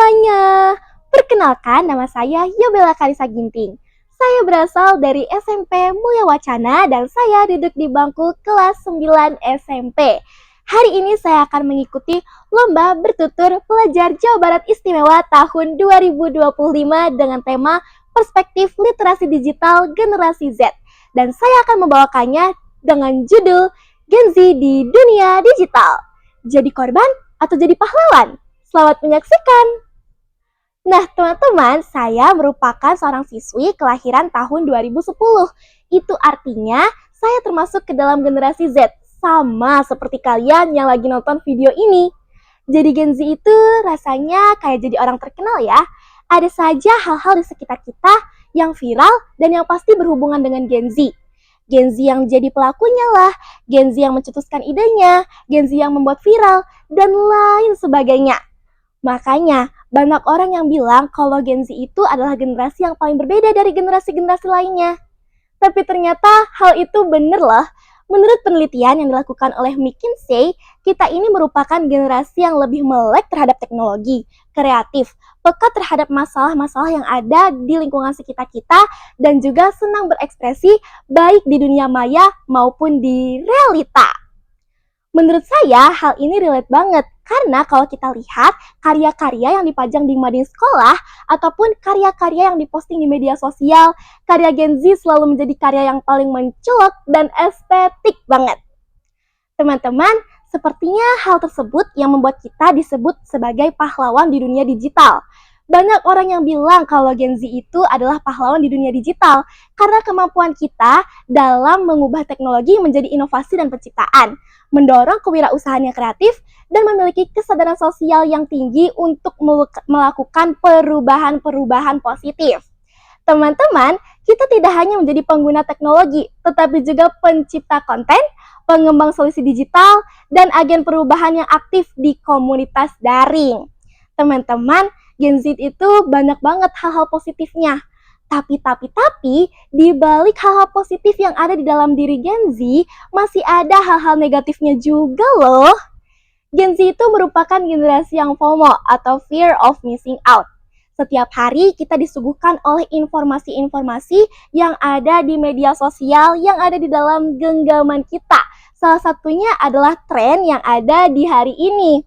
semuanya, perkenalkan nama saya Yobela Karisa Ginting. Saya berasal dari SMP Mulia Wacana dan saya duduk di bangku kelas 9 SMP. Hari ini saya akan mengikuti lomba bertutur pelajar Jawa Barat Istimewa tahun 2025 dengan tema Perspektif Literasi Digital Generasi Z. Dan saya akan membawakannya dengan judul Gen Z di Dunia Digital. Jadi korban atau jadi pahlawan? Selamat menyaksikan. Nah, teman-teman, saya merupakan seorang siswi kelahiran tahun 2010. Itu artinya saya termasuk ke dalam generasi Z, sama seperti kalian yang lagi nonton video ini. Jadi Gen Z itu rasanya kayak jadi orang terkenal ya. Ada saja hal-hal di sekitar kita yang viral dan yang pasti berhubungan dengan Gen Z. Gen Z yang jadi pelakunya lah, Gen Z yang mencetuskan idenya, Gen Z yang membuat viral, dan lain sebagainya. Makanya, banyak orang yang bilang kalau Gen Z itu adalah generasi yang paling berbeda dari generasi-generasi lainnya. Tapi ternyata hal itu bener loh. Menurut penelitian yang dilakukan oleh McKinsey, kita ini merupakan generasi yang lebih melek terhadap teknologi, kreatif, peka terhadap masalah-masalah yang ada di lingkungan sekitar kita, dan juga senang berekspresi baik di dunia maya maupun di realita. Menurut saya, hal ini relate banget, karena kalau kita lihat karya-karya yang dipajang di mading sekolah, ataupun karya-karya yang diposting di media sosial, karya Gen Z selalu menjadi karya yang paling mencolok dan estetik banget. Teman-teman, sepertinya hal tersebut yang membuat kita disebut sebagai pahlawan di dunia digital. Banyak orang yang bilang kalau Gen Z itu adalah pahlawan di dunia digital, karena kemampuan kita dalam mengubah teknologi menjadi inovasi dan penciptaan, mendorong kewirausahaan yang kreatif, dan memiliki kesadaran sosial yang tinggi untuk melakukan perubahan-perubahan positif. Teman-teman, kita tidak hanya menjadi pengguna teknologi, tetapi juga pencipta konten, pengembang solusi digital, dan agen perubahan yang aktif di komunitas daring. Teman-teman, Gen Z itu banyak banget hal-hal positifnya. Tapi, di balik hal-hal positif yang ada di dalam diri Gen Z, masih ada hal-hal negatifnya juga loh. Gen Z itu merupakan generasi yang FOMO atau Fear of Missing Out. Setiap hari kita disuguhkan oleh informasi-informasi yang ada di media sosial yang ada di dalam genggaman kita. Salah satunya adalah tren yang ada di hari ini.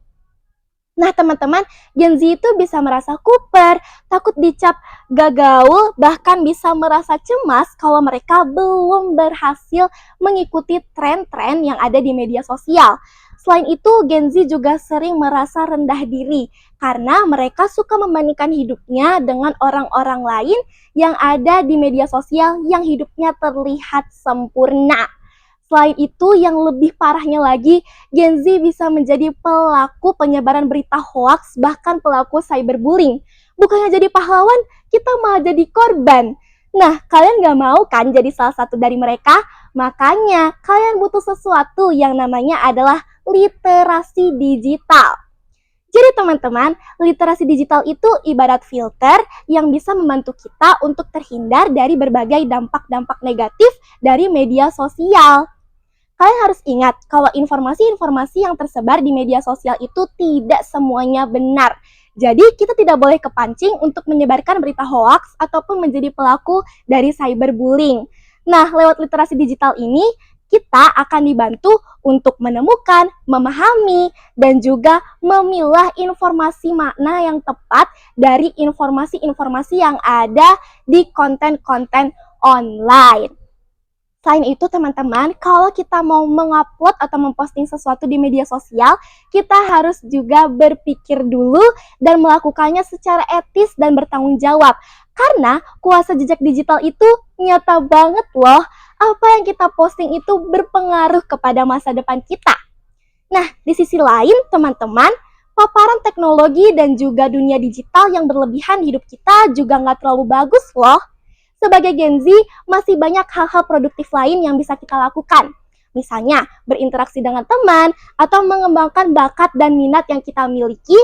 Nah teman-teman, Gen Z itu bisa merasa kuper, takut dicap gak gaul, bahkan bisa merasa cemas kalau mereka belum berhasil mengikuti tren-tren yang ada di media sosial. Selain itu, Gen Z juga sering merasa rendah diri karena mereka suka membandingkan hidupnya dengan orang-orang lain yang ada di media sosial yang hidupnya terlihat sempurna. Selain itu, yang lebih parahnya lagi, Gen Z bisa menjadi pelaku penyebaran berita hoaks, bahkan pelaku cyberbullying. Bukannya jadi pahlawan, kita malah jadi korban. Nah, kalian gak mau kan jadi salah satu dari mereka? Makanya, kalian butuh sesuatu yang namanya adalah literasi digital. Jadi teman-teman, literasi digital itu ibarat filter yang bisa membantu kita untuk terhindar dari berbagai dampak-dampak negatif dari media sosial. Kalian harus ingat kalau informasi-informasi yang tersebar di media sosial itu tidak semuanya benar. Jadi kita tidak boleh kepancing untuk menyebarkan berita hoaks ataupun menjadi pelaku dari cyberbullying. Nah, lewat literasi digital ini, kita akan dibantu untuk menemukan, memahami, dan juga memilah informasi makna yang tepat dari informasi-informasi yang ada di konten-konten online. Selain itu teman-teman, kalau kita mau mengupload atau memposting sesuatu di media sosial, kita harus juga berpikir dulu dan melakukannya secara etis dan bertanggung jawab. Karena kuasa jejak digital itu nyata banget loh. Apa yang kita posting itu berpengaruh kepada masa depan kita. Nah, di sisi lain teman-teman, paparan teknologi dan juga dunia digital yang berlebihan di hidup kita juga nggak terlalu bagus loh. Sebagai Gen Z, masih banyak hal-hal produktif lain yang bisa kita lakukan. Misalnya, berinteraksi dengan teman, atau mengembangkan bakat dan minat yang kita miliki,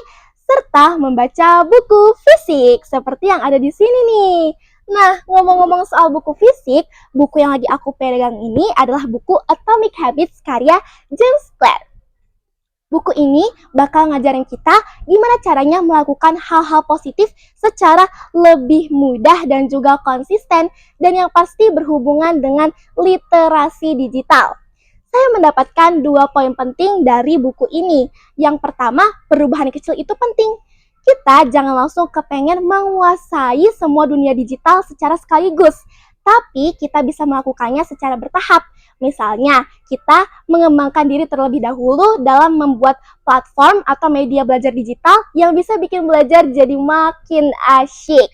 serta membaca buku fisik, seperti yang ada di sini nih. Nah, ngomong-ngomong soal buku fisik, buku yang lagi aku pegang ini adalah buku Atomic Habits karya James Clear. Buku ini bakal ngajarin kita gimana caranya melakukan hal-hal positif secara lebih mudah dan juga konsisten, dan yang pasti berhubungan dengan literasi digital. Saya mendapatkan 2 poin penting dari buku ini. Yang pertama, perubahan kecil itu penting. Kita jangan langsung kepengen menguasai semua dunia digital secara sekaligus, tapi kita bisa melakukannya secara bertahap. Misalnya, kita mengembangkan diri terlebih dahulu dalam membuat platform atau media belajar digital yang bisa bikin belajar jadi makin asyik.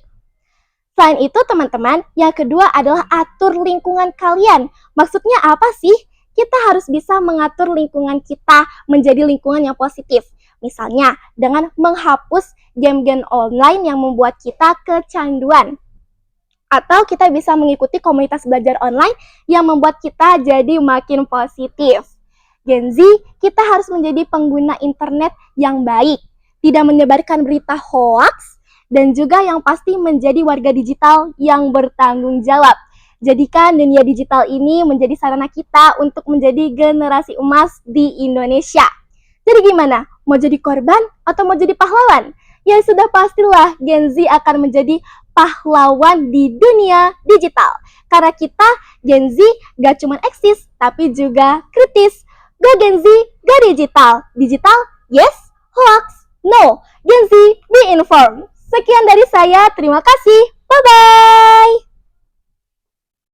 Selain itu, teman-teman, yang kedua adalah atur lingkungan kalian. Maksudnya apa sih? Kita harus bisa mengatur lingkungan kita menjadi lingkungan yang positif. Misalnya, dengan menghapus game-game online yang membuat kita kecanduan. Atau kita bisa mengikuti komunitas belajar online yang membuat kita jadi makin positif. Gen Z, kita harus menjadi pengguna internet yang baik, tidak menyebarkan berita hoax, dan juga yang pasti menjadi warga digital yang bertanggung jawab. Jadikan dunia digital ini menjadi sarana kita untuk menjadi generasi emas di Indonesia. Jadi gimana? Mau jadi korban atau mau jadi pahlawan? Ya sudah pastilah Gen Z akan menjadi pahlawan di dunia digital. Karena kita Gen Z gak cuma eksis, tapi juga kritis. Go Gen Z, go digital. Digital, yes. Hoax, no. Gen Z, be informed. Sekian dari saya, terima kasih. Bye-bye.